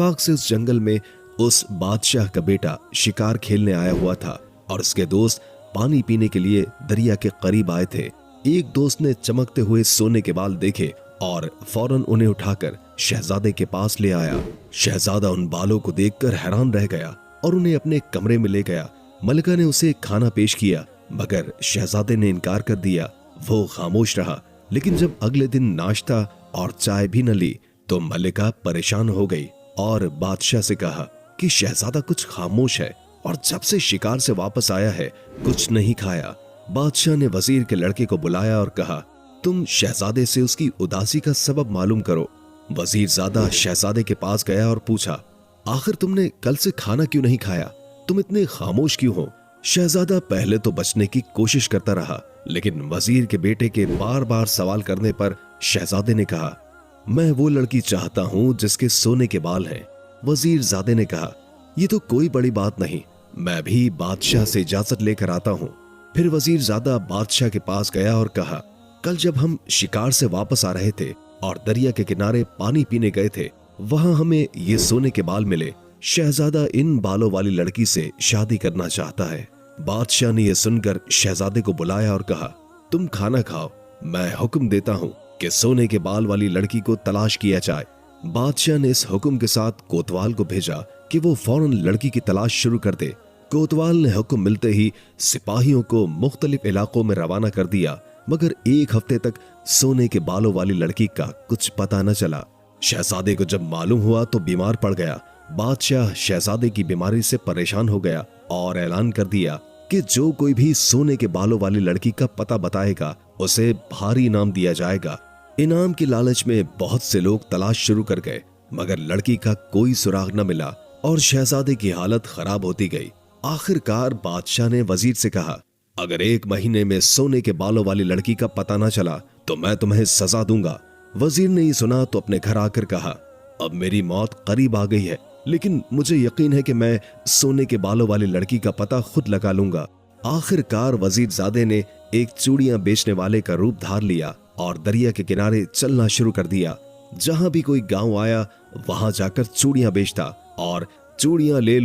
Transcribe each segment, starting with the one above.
इत्तेफाक से उस जंगल में उस बादशाह का बेटा शिकार खेलने आया हुआ था और उसके दोस्त पानी पीने के लिए दरिया के करीब आए थे। एक दोस्त ने चमकते हुए सोने के बाल देखे और फौरन उन्हें उठाकर शहजादे के पास ले आया। शहजादा उन बालों को देखकर हैरान रह गया और उन्हें अपने कमरे में ले गया। मलिका ने उसे खाना पेश किया मगर शहजादे ने इनकार कर दिया। वो खामोश रहा, लेकिन जब अगले दिन नाश्ता और चाय भी न ली तो मलिका परेशान हो गई और बादशाह से कहा कि शहजादा कुछ खामोश है और जब से शिकार से वापस आया है कुछ नहीं खाया। बादशाह ने वजीर के लड़के को बुलाया और कहा, तुम शहजादे से उसकी उदासी का सबब मालूम करो। वजीरजादा शहजादे के पास गया और पूछा, आखिर तुमने कल से खाना क्यों नहीं खाया? तुम इतने खामोश क्यों हो? शहजादा पहले तो बचने की कोशिश करता रहा, लेकिन वजीर के बेटे के बार बार सवाल करने पर शहजादे ने कहा, मैं वो लड़की चाहता हूं जिसके सोने के बाल हैं। वजीरजादे ने कहा, ये तो कोई बड़ी बात नहीं, मैं भी बादशाह से इजाजत लेकर आता हूँ। फिर वजीरजादा बादशाह के पास गया और कहा, कल जब हम शिकार से वापस आ रहे थे और दरिया के किनारे पानी पीने गए थे, वहां हमें ये सोने के बाल मिले। शहजादा इन बालों वाली लड़की से शादी करना चाहता है। बादशाह ने यह सुनकर शहजादे को बुलाया और कहा, तुम खाना खाओ, मैं हुक्म देता हूँ कि सोने के बाल वाली लड़की को तलाश किया जाए। बादशाह ने इस हुक्म के साथ कोतवाल को भेजा कि वो फौरन लड़की की तलाश शुरू कर दे। कोतवाल ने हुक्म मिलते ही सिपाहियों को मुख्तलिफ इलाकों में रवाना कर दिया, मगर एक हफ्ते तक सोने के बालों वाली लड़की का कुछ पता न चला। शहजादे को जब मालूम हुआ तो बीमार पड़ गया। बादशाह शहजादे की बीमारी से परेशान हो गया और ऐलान कर दिया कि जो कोई भी सोने के बालों वाली लड़की का पता बताएगा उसे भारी इनाम दिया जाएगा। इनाम की लालच में बहुत से लोग तलाश शुरू कर गए, मगर लड़की का कोई सुराग न मिला और शहजादे की हालत खराब होती गई। आखिरकार बादशाह ने वजीर से कहा, अगर 1 महीने में सोने के बालों वाली लड़की का पता न चला तो मैं तुम्हें सजा दूंगा। वजीर ने ये सुना तो अपने घर आकर कहा, अब मेरी मौत करीब आ गई है, लेकिन मुझे यकीन है कि मैं सोने के बालों वाली लड़की का पता खुद लगा लूंगा। आखिरकार वजीरजादे ने एक चूड़ियां बेचने वाले का रूप धार लिया और दरिया के किनारे चलना शुरू कर दिया। जहां भी कोई गांव आया वहां जाकर चूड़ियां बेचता और चूड़ियां ले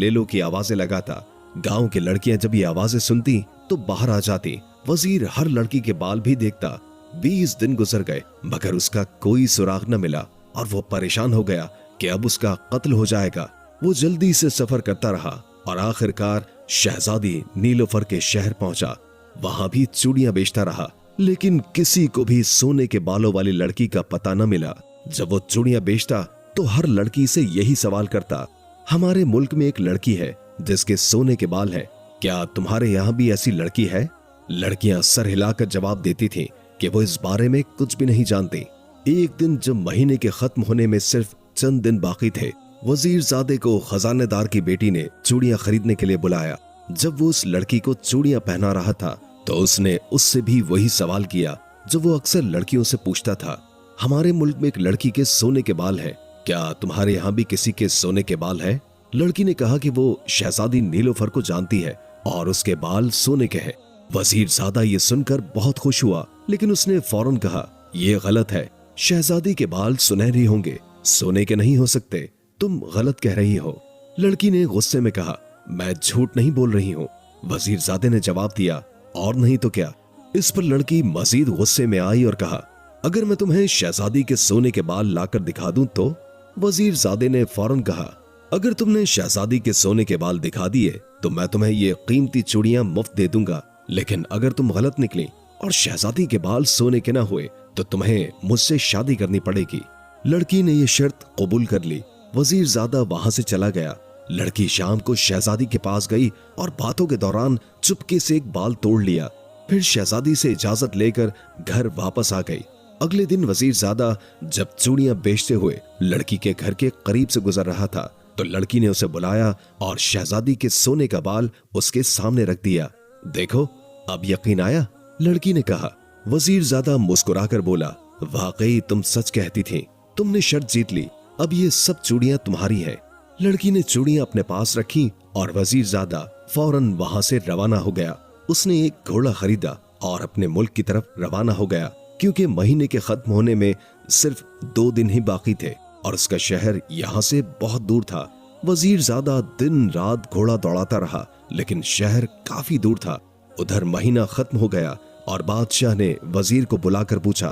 लो की आवाजें लगाता। गांव की लड़कियां जब ये आवाजें सुनती तो बाहर आ जाती। वजीर हर लड़की के बाल भी देखता। 20 दिन गुजर गए मगर उसका कोई सुराग न मिला और वो परेशान हो गया कि अब उसका कत्ल हो जाएगा। वो जल्दी से सफर करता रहा और आखिरकार शहजादी नीलोफर के शहर पहुंचा। वहां भी चूड़ियां बेचता रहा, लेकिन किसी को भी सोने के बालों वाली लड़की का पता न मिला। जब वो चूड़ियां बेचता तो हर लड़की से यही सवाल करता, हमारे मुल्क में एक लड़की है जिसके सोने के बाल हैं, क्या तुम्हारे यहाँ भी ऐसी लड़की है? लड़कियां सर हिलाकर जवाब देती थीं कि वो इस बारे में कुछ भी नहीं जानती। एक दिन जब महीने के खत्म होने में सिर्फ चंद दिन बाकी थे, वजीरजादे को खजानेदार की बेटी ने चूड़ियां खरीदने के लिए बुलाया। जब वो उस लड़की को चूड़ियां पहना रहा था तो उसने उससे भी वही सवाल किया जो वो अक्सर लड़कियों से पूछता था, हमारे मुल्क में एक लड़की के सोने के बाल हैं, क्या तुम्हारे यहाँ भी किसी के सोने के बाल हैं? लड़की ने कहा कि वो शहजादी नीलोफर को जानती है और उसके बाल सोने के हैं। वजीरजादा ये सुनकर बहुत खुश हुआ, लेकिन उसने फौरन कहा, ये गलत है, शहजादी के बाल सुनहरे होंगे, सोने के नहीं हो सकते, तुम गलत कह रही हो। लड़की ने गुस्से में कहा, मैं झूठ नहीं बोल रही हूँ। वजीरजादे ने जवाब दिया, और नहीं तो क्या। इस पर लड़की मजीद गुस्से में आई और कहा, अगर मैं तुम्हें शहजादी के सोने के बाल लाकर दिखा दूं तो? वजीरजादे ने फौरन कहा, अगर तुमने शहजादी के सोने के बाल दिखा दिए तो मैं तुम्हें ये कीमती चूड़ियां मुफ्त दे दूंगा, लेकिन अगर तुम गलत निकली और शहजादी के बाल सोने के ना हुए तो तुम्हें मुझसे शादी करनी पड़ेगी। लड़की ने यह शर्त कबूल कर ली। वजीरजादा वहां से चला गया। लड़की शाम को शहजादी के पास गई और बातों के दौरान चुपके से एक बाल तोड़ लिया। फिर शहजादी से इजाजत लेकर घर वापस आ गई। अगले दिन वजीरजादा जब चूड़ियां बेचते हुए लड़की के घर के करीब से गुजर रहा था तो लड़की ने उसे बुलाया और शहजादी के सोने का बाल उसके सामने रख दिया। देखो, अब यकीन आया? लड़की ने कहा। वजीरजादा मुस्कुराकर बोला, वाकई तुम सच कहती थी, तुमने शर्त जीत ली, अब ये सब चूड़ियां तुम्हारी हैं। लड़की ने चूड़ियां अपने पास रखी और वजीरजादा फौरन वहां से रवाना हो गया। उसने एक घोड़ा खरीदा और अपने मुल्क की तरफ रवाना हो गया, क्योंकि महीने के खत्म होने में सिर्फ 2 दिन ही बाकी थे और उसका शहर यहाँ से बहुत दूर था। वजीर ज़ादा दिन रात घोड़ा दौड़ाता रहा, लेकिन शहर काफी दूर था। उधर महीना खत्म हो गया और बादशाह ने वजीर को बुलाकर पूछा,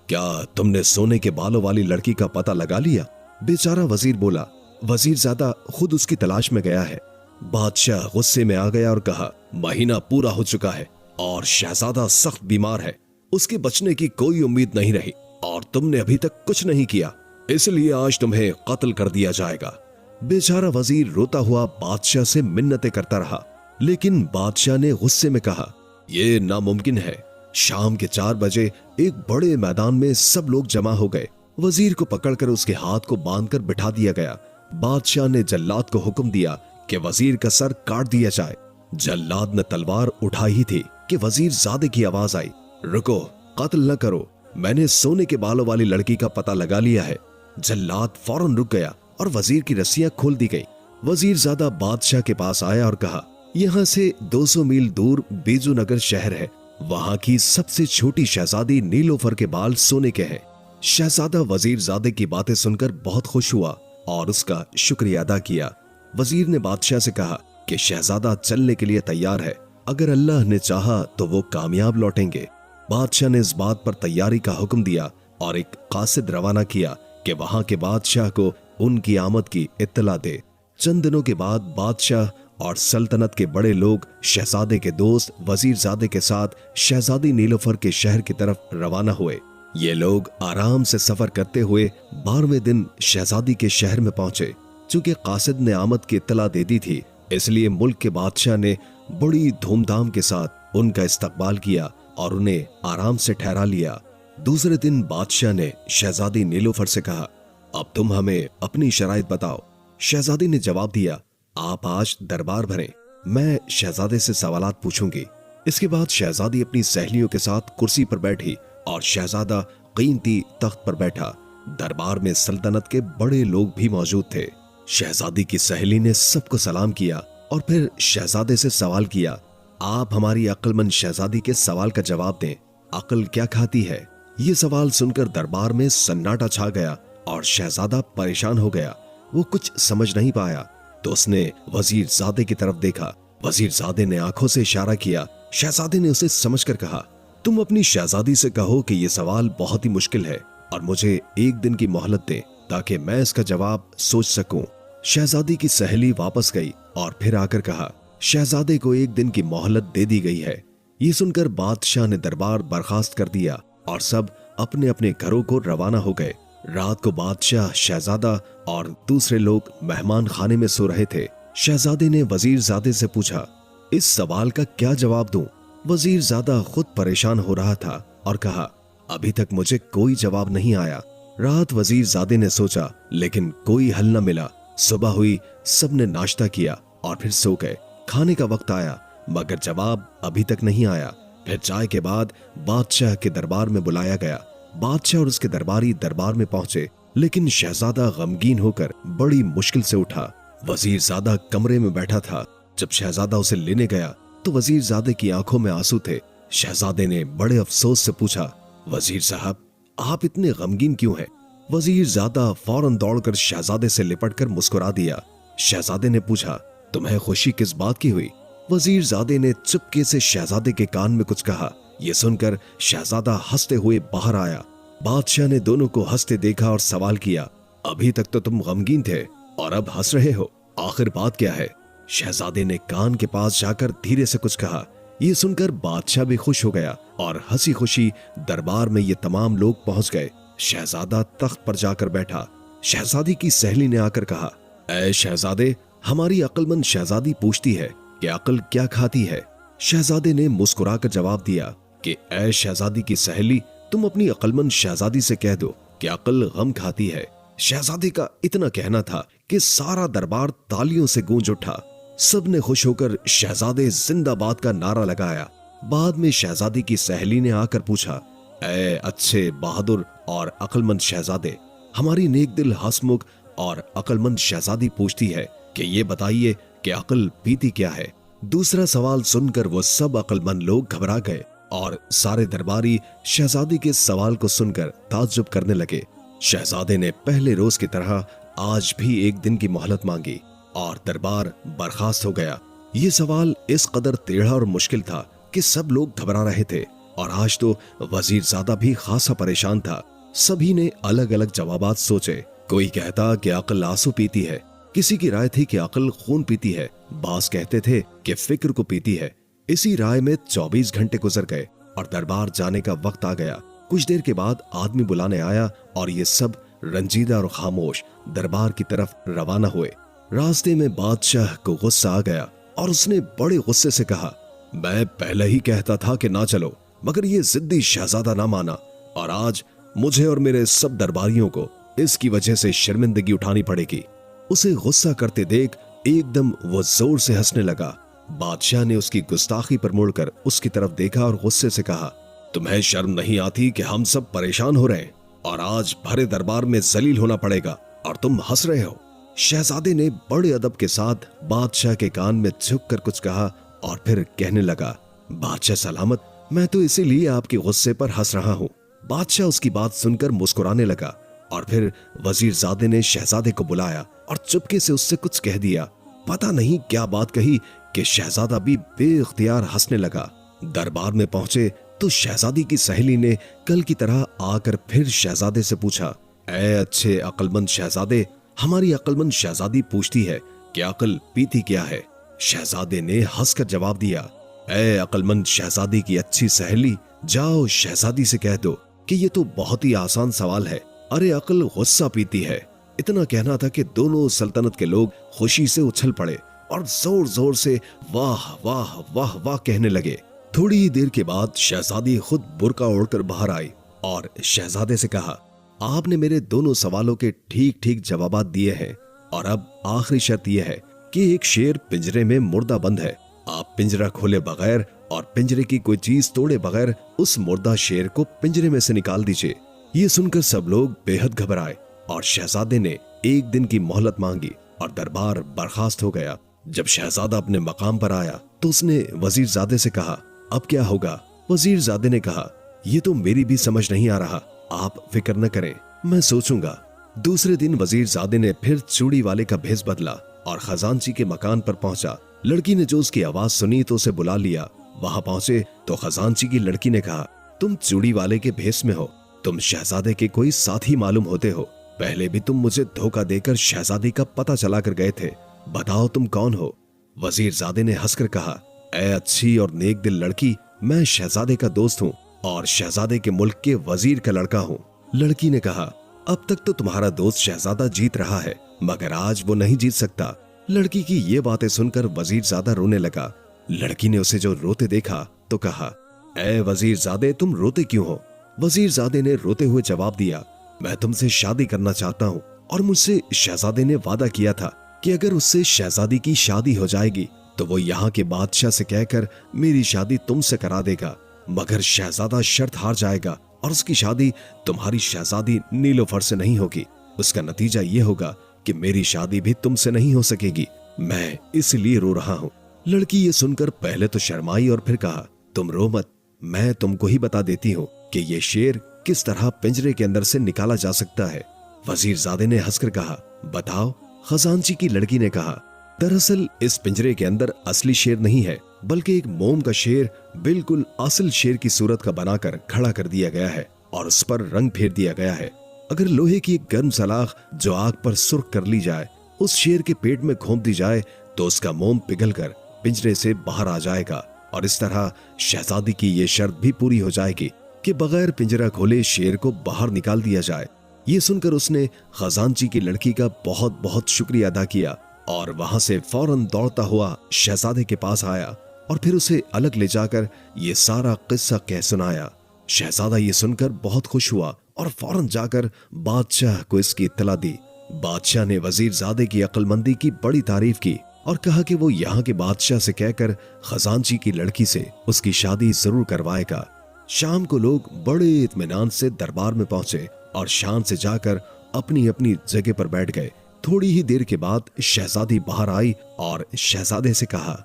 क्या तुमने सोने के बालों वाली लड़की का पता लगा लिया? बेचारा वजीर बोला, वजीर ज़ादा खुद उसकी तलाश में गया है। बादशाह गुस्से में आ गया और कहा, महीना पूरा हो चुका है और शहजादा सख्त बीमार है, उसके बचने की कोई उम्मीद नहीं रही और तुमने अभी तक कुछ नहीं किया, इसलिए आज तुम्हें कत्ल कर दिया जाएगा। बेचारा वजीर रोता हुआ बादशाह से मिन्नतें करता रहा, लेकिन बादशाह ने गुस्से में कहा, यह नामुमकिन है। शाम के 4 बजे एक बड़े मैदान में सब लोग जमा हो गए। वजीर को पकड़कर उसके हाथ को बांधकर बिठा दिया गया। बादशाह ने जल्लाद को हुक्म दिया कि वजीर का सर काट दिया जाए। जल्लाद ने तलवार उठाई ही थी कि वजीर ज़ादे की आवाज आई, रुको, कत्ल न करो, मैंने सोने के बालों वाली लड़की का पता लगा लिया है। जल्लाद फौरन रुक गया और वजीर की रस्सियां खोल दी गई। वजीर ज़ादा बादशाह के पास आया और कहा, यहाँ से 200 मील दूर बेजू नगर शहर है, वहां की सबसे छोटी शहजादी नीलोफर के बाल सोने के हैं। शहजादा वजीर ज़ादे की बातें सुनकर बहुत खुश हुआ और उसका शुक्रिया अदा किया। वजीर ने बादशाह से कहा कि शहजादा चलने के लिए तैयार है, अगर अल्लाह ने चाहा तो वो कामयाब लौटेंगे। बादशाह ने इस बात पर तैयारी का हुक्म दिया और एक कासिद रवाना किया कि वहां के बादशाह को उनकी आमद की इत्तला दे। चंद दिनों के बाद बादशाह और सल्तनत के बड़े लोग शहजादे के दोस्त वजीर ज़ादे के साथ शहजादी नीलोफर के शहर की तरफ रवाना हुए। ये लोग आराम से सफर करते हुए 12वें दिन शहजादी के शहर में पहुंचे। चूंकि कासिद ने आमद की इत्तला दे दी थी, इसलिए मुल्क के बादशाह ने बड़ी धूमधाम के साथ उनका इस्तकबाल किया और उन्हें आराम से ठहरा लिया। दूसरे दिन बादशाह ने शहजादी नीलोफर से कहा, अब तुम हमें अपनी शराइत बताओ। शहजादी ने जवाब दिया, आप आज दरबार भरें, मैं शहजादे से सवालात पूछूंगी। इसके बाद शहजादी अपनी सहेलियों के साथ कुर्सी पर बैठी और शहजादा कीमती तख्त पर बैठा। दरबार में सल्तनत के बड़े लोग भी मौजूद थे। शहजादी की सहेली ने सबको सलाम किया और फिर शहजादे से सवाल किया, आप हमारी अक्लमंद शहजादी के सवाल का जवाब दें, अक्ल क्या खाती है? ये सवाल सुनकर दरबार में सन्नाटा छा गया और शहजादा परेशान हो गया। वो कुछ समझ नहीं पाया तो उसने वजीर ज़ादे की तरफ देखा। वजीर ज़ादे ने आंखों से इशारा किया। शहजादे ने उसे समझकर कहा, तुम अपनी शहजादी से कहो कि यह सवाल बहुत ही मुश्किल है और मुझे 1 दिन की मोहलत दे ताकि मैं इसका जवाब सोच सकूं। शहजादी की सहेली वापस गई और फिर आकर कहा, शहजादे को 1 दिन की मोहलत दे दी गई है। ये सुनकर बादशाह ने दरबार बर्खास्त कर दिया और सब अपने अपने घरों को रवाना हो गए। रात को बादशाह, शहजादा और दूसरे लोग मेहमान खाने में सो रहे थे। शहजादे ने वजीर ज़ादे से पूछा, इस सवाल का क्या जवाब दूं? वजीर ज़ादा खुद परेशान हो रहा था और कहा, अभी तक मुझे कोई जवाब नहीं आया। रात वजीर ज़ादे ने सोचा, लेकिन कोई हल न मिला। सुबह हुई, सबने नाश्ता किया और फिर सो गए। खाने का वक्त आया मगर जवाब अभी तक नहीं आया। फिर चाय के बाद बादशाह के दरबार में बुलाया गया। बादशाह और उसके दरबारी दरबार में पहुंचे, लेकिन शहजादा गमगीन होकर बड़ी मुश्किल से उठा। वजीर ज़ादा कमरे में बैठा था। जब शहजादा उसे लेने गया तो वजीर ज़ादे की आंखों में आंसू थे। शहजादे ने बड़े अफसोस से पूछा, वजीर साहब, आप इतने गमगीन क्यों हैं? वजीर ज़ादा फौरन दौड़कर शहजादे से लिपटकर मुस्कुरा दिया। शहजादे ने पूछा, तुम्हें खुशी किस बात की हुई? वजीर ज़ादे ने चुपके से शहजादे के कान में कुछ कहा। यह सुनकर शहजादा हंसते हुए बाहर आया। बादशाह ने दोनों को हंसते देखा और सवाल किया, अभी तक तो तुम गमगीन थे और अब हंस रहे हो, आखिर बात क्या है? शहजादे ने कान के पास जाकर धीरे से कुछ कहा। यह सुनकर बादशाह भी खुश हो गया और हंसी खुशी दरबार में ये तमाम लोग पहुंच गए। शहजादा तख्त पर जाकर बैठा। शहजादी की सहेली ने आकर कहा, ऐ शहजादे, हमारी अक्लमंद शहजादी पूछती है कि अक्ल क्या खाती है? शहजादे ने मुस्कुराकर जवाब दिया कि ऐ शहजादी की सहेली, तुम अपनी अक्लमंद शहजादी से कह दो कि अक्ल गम खाती है। शहजादे का इतना कहना था कि सारा दरबार तालियों से गूंज उठा। सबने खुश होकर शहजादे जिंदाबाद का नारा लगाया। बाद में शहजादी की सहेली ने आकर पूछा, ऐ अच्छे, बहादुर और अक्लमंद शहजादे, हमारी नेक दिल, हंसमुख और अक्लमंद शहजादी पूछती है कि ये बताइए कि अक्ल पीती क्या है? दूसरा सवाल सुनकर वो सब अक्लमंद लोग घबरा गए और सारे दरबारी शहजादी के सवाल को सुनकर ताज्जुब करने लगे। शहजादे ने पहले रोज की तरह आज भी एक दिन की मोहलत मांगी और दरबार बर्खास्त हो गया। ये सवाल इस कदर टेढ़ा और मुश्किल था कि सब लोग घबरा रहे थे और आज तो वजीरजादा भी खासा परेशान था। सभी ने अलग अलग जवाबात सोचे। कोई कहता कि अक्ल आंसू पीती है, किसी की राय थी कि अक्ल खून पीती है, बास कहते थे कि फिक्र को पीती है। इसी राय में 24 घंटे गुजर गए और दरबार जाने का वक्त आ गया। कुछ देर के बाद आदमी बुलाने आया और ये सब रंजीदा और खामोश दरबार की तरफ रवाना हुए। रास्ते में बादशाह को गुस्सा आ गया और उसने बड़े गुस्से से कहा, मैं पहले ही कहता था कि ना चलो, मगर ये जिद्दी शहजादा ना माना और आज मुझे और मेरे सब दरबारियों को इसकी वजह से शर्मिंदगी उठानी पड़ेगी। उसे गुस्सा करते देख एकदम वो जोर से हंसने लगा। बादशाह ने उसकी गुस्ताखी पर मुड़कर उसकी तरफ देखा और गुस्से से कहा, तुम्हें शर्म नहीं आती कि हम सब परेशान हो रहे हैं और आज भरे दरबार में जलील होना पड़ेगा और तुम हंस रहे हो। शहजादे ने बड़े अदब के साथ बादशाह के कान में झुककर कुछ कहा और फिर कहने लगा, बादशाह सलामत, मैं तो इसीलिए आपके गुस्से पर हंस रहा हूँ। बादशाह उसकी बात सुनकर मुस्कुराने लगा और फिर वजीरजादे ने शहजादे को बुलाया और चुपके से उससे कुछ कह दिया। पता नहीं क्या बात कही कि शहजादा भी बेइख्तियार हंसने लगा। दरबार में पहुंचे तो शहजादी की सहेली ने कल की तरह आकर फिर शहजादे से पूछा, ऐ अच्छे अक्लमंद शहजादे, हमारी अक्लमंद शहजादी पूछती है कि अक्ल पीती क्या है। शहजादे ने हंसकर जवाब दिया, ऐ अक्लमंद शहजादी की अच्छी सहेली, जाओ शहजादी से कह दो कि ये तो बहुत ही आसान सवाल है। अरे अक्ल गुस्सा पीती है। इतना कहना था कि दोनों सल्तनत के लोग खुशी से उछल पड़े और जोर जोर से वाह वाह वाह वाह कहने लगे। थोड़ी ही देर के बाद शहजादी खुद बुर्का ओढ़कर बाहर आई और शहजादे से कहा, आपने मेरे दोनों सवालों के ठीक ठीक जवाबात दिए हैं और अब आखिरी शर्त यह है कि एक शेर पिंजरे में मुर्दा बंद है। आप पिंजरा खोले बगैर और पिंजरे की कोई चीज तोड़े बगैर उस मुर्दा शेर को पिंजरे में से निकाल दीजिए। ये सुनकर सब लोग बेहद घबराए और शहजादे ने एक दिन की मोहलत मांगी और दरबार बर्खास्त हो गया। जब शहजादा अपने मकाम पर आया तो उसने वजीरजादे से कहा, अब क्या होगा? वजीरजादे ने कहा, ये तो मेरी भी समझ नहीं आ रहा, आप फिक्र न करें, मैं सोचूंगा। दूसरे दिन वजीरजादे ने फिर चूड़ी वाले का भेष बदला और खजांची के मकान पर पहुंचा। लड़की ने जो उसकी आवाज सुनी तो उसे बुला लिया। वहां पहुंचे तो खजांची की लड़की ने कहा, तुम चूड़ी वाले के भेष में हो, तुम शहजादे के कोई साथी मालूम होते हो। पहले भी तुम मुझे धोखा देकर शहजादी का पता चला कर गए थे, बताओ तुम कौन हो? वजीरजादे ने हंसकर कहा, ऐ अच्छी और नेक दिल लड़की, मैं शहजादे का दोस्त हूँ और शहजादे के मुल्क के वजीर का लड़का हूँ। लड़की ने कहा, अब तक तो तुम्हारा दोस्त शहजादा जीत रहा है, मगर आज वो नहीं जीत सकता। लड़की की ये बातें सुनकर वजीरजादा रोने लगा। लड़की ने उसे जो रोते देखा तो कहा, ऐ वजीरजादे, तुम रोते क्यों हो? वजीरजादे ने रोते हुए जवाब दिया, मैं तुमसे शादी करना चाहता हूँ और मुझसे शहजादे ने वादा किया था कि अगर उससे शहजादी की शादी हो जाएगी तो वो यहाँ के बादशाह से कहकर मेरी शादी तुमसे करा देगा, मगर शहजादा शर्त हार जाएगा और उसकी शादी तुम्हारी शहजादी नीलोफर से नहीं होगी। उसका नतीजा ये होगा कि मेरी शादी भी तुमसे नहीं हो सकेगी। मैं इसलिए रो रहा हूँ। लड़की ये सुनकर पहले तो शर्माई और फिर कहा, तुम रो मत, मैं तुमको ही बता देती हूँ कि ये शेर किस तरह पिंजरे के अंदर से निकाला जा सकता है। वजीरजादे ने हंसकर कहा, बताओ। खजांची की लड़की ने कहा, दरअसल इस पिंजरे के अंदर असली शेर नहीं है, बल्कि एक मोम का शेर बिल्कुल असल शेर की सूरत का बनाकर खड़ा कर दिया गया है और उस पर रंग फेर दिया गया है। अगर लोहे की एक गर्म सलाख जो आग पर सुर्ख कर ली जाए उस शेर के पेट में घोंप दी जाए तो उसका मोम पिघलकर पिंजरे से बाहर आ जाएगा और इस तरह शहजादी की ये शर्त भी पूरी हो जाएगी कि बगैर पिंजरा खोले शेर को बाहर निकाल दिया जाए। ये सुनकर उसने खजांची की लड़की का बहुत बहुत शुक्रिया अदा किया और वहां से फौरन दौड़ता हुआ शहजादे के पास आया और फिर उसे अलग ले जाकर ये सारा किस्सा कह सुनाया। शहजादा ये सुनकर बहुत खुश हुआ और फौरन जाकर बादशाह को इसकी इत्तला दी। बादशाह ने वजीरजादे की अक्लमंदी की बड़ी तारीफ की और कहा कि वो यहाँ के बादशाह से कहकर खजांची की लड़की से उसकी शादी जरूर करवाएगा। शाम को लोग बड़े इत्मीनान से दरबार में पहुंचे और शान से जाकर अपनी अपनी जगह पर बैठ गए। थोड़ी ही देर के बाद शहजादी बाहर आई और शहजादे से कहा,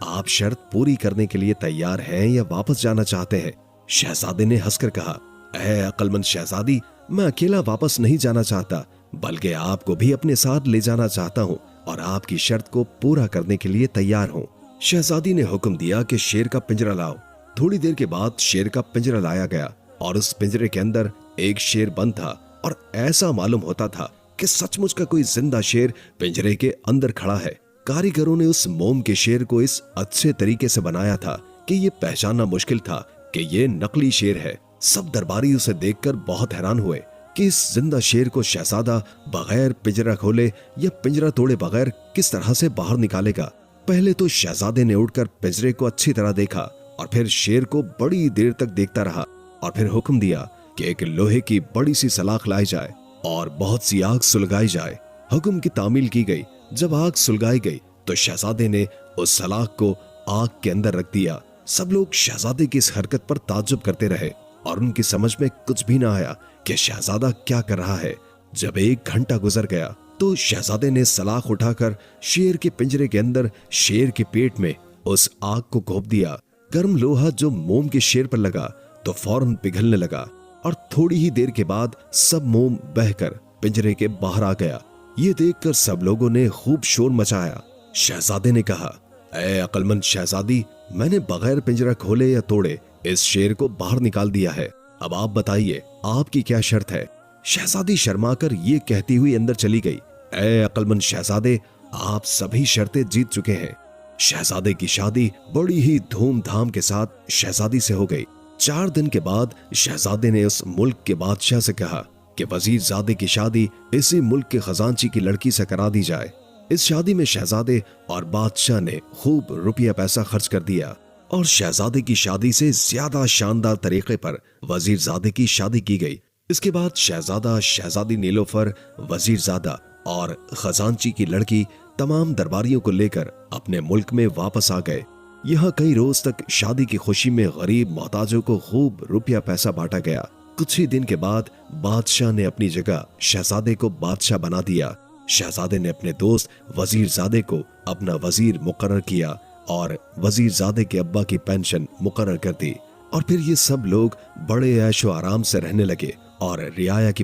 आप शर्त पूरी करने के लिए तैयार हैं या वापस जाना चाहते हैं? शहजादे ने हंसकर कहा, ऐ अक्लमंद शहजादी, मैं अकेला वापस नहीं जाना चाहता, बल्कि आपको भी अपने साथ ले जाना चाहता हूँ और आपकी शर्त को पूरा करने के लिए तैयार हूँ। शहजादी ने हुक्म दिया कि शेर का पिंजरा लाओ। थोड़ी देर के बाद शेर का पिंजरा लाया गया और उस पिंजरे के अंदर एक शेर बंद था और ऐसा मालूम होता था कि सचमुच का कोई जिंदा शेर पिंजरे के अंदर खड़ा है। कारीगरों ने उस मोम के शेर को इस अच्छे तरीके से बनाया था कि ये पहचानना मुश्किल था कि ये नकली शेर है। सब दरबारी उसे देखकर बहुत हैरान हुए कि इस जिंदा शेर को शहजादा बगैर पिंजरा खोले या पिंजरा तोड़े बगैर किस तरह से बाहर निकालेगा। पहले तो शहजादे ने उठकर पिंजरे को अच्छी तरह देखा और फिर शेर को बड़ी देर तक देखता रहा और फिर हुक्म दिया कि एक लोहे की बड़ी सी सलाख लाई जाए और बहुत सी आग सुलगाई जाए। हुक्म की तामील की गई। जब आग सुलगाई गई तो शहजादे ने उस सलाख को आग के अंदर रख दिया। सब लोग शहजादे की इस हरकत पर ताज्जुब करते रहे और उनकी समझ में कुछ भी ना आया कि शहजादा क्या कर रहा है। जब 1 घंटा गुजर गया तो शहजादे ने सलाख उठाकर शेर के पिंजरे के अंदर शेर के पेट में उस आग को घोंप दिया। गर्म लोहा जो मोम के शेर पर लगा तो फौरन पिघलने लगा और थोड़ी ही देर के बाद सब मोम बहकर पिंजरे के बाहर आ गया। ये देखकर सब लोगों ने खूब शोर मचाया। शहजादे ने कहा, ऐ अक्लमंद शहजादी, मैंने बगैर पिंजरा खोले या तोड़े इस शेर को बाहर निकाल दिया है। अब आप बताइए आपकी क्या शर्त है। शहजादी शर्माकर ये कहती हुई अंदर चली गई, ऐ अक्लमंद शहजादे, आप सभी शर्तें जीत चुके हैं। शहजादे की शादी बड़ी ही धूमधाम के साथ शहजादी से हो गई। 4 दिन के बाद शहजादे ने उस मुल्क के बादशाह से कहा कि वजीरजादे की शादी इसी मुल्क के खजांची की लड़की से करा दी जाए। इस शादी में शहजादे और बादशाह ने खूब रुपया पैसा खर्च कर दिया और शहजादे की शादी से ज्यादा शानदार तरीके पर वजीरजादे की शादी की गई। इसके बाद शहजादा, शहजादी नीलोफर, वजीरजादा और खजांची की लड़की तमाम दरबारियों को लेकर अपने मुल्क में वापस आ गए। यहाँ कई रोज तक शादी की खुशी में गरीब मोहताजों को खूब रुपया पैसा बांटा गया। कुछ ही दिन के बाद बादशाह ने अपनी जगह शहजादे को बादशाह बना दिया। शहजादे ने अपने दोस्त वजीरजादे को अपना वजीर मुकर्रर किया और वजीरजादे के अब्बा की पेंशन मुकर्रर कर दी और फिर ये सब लोग बड़े ऐशो आराम से रहने लगे और रियाया की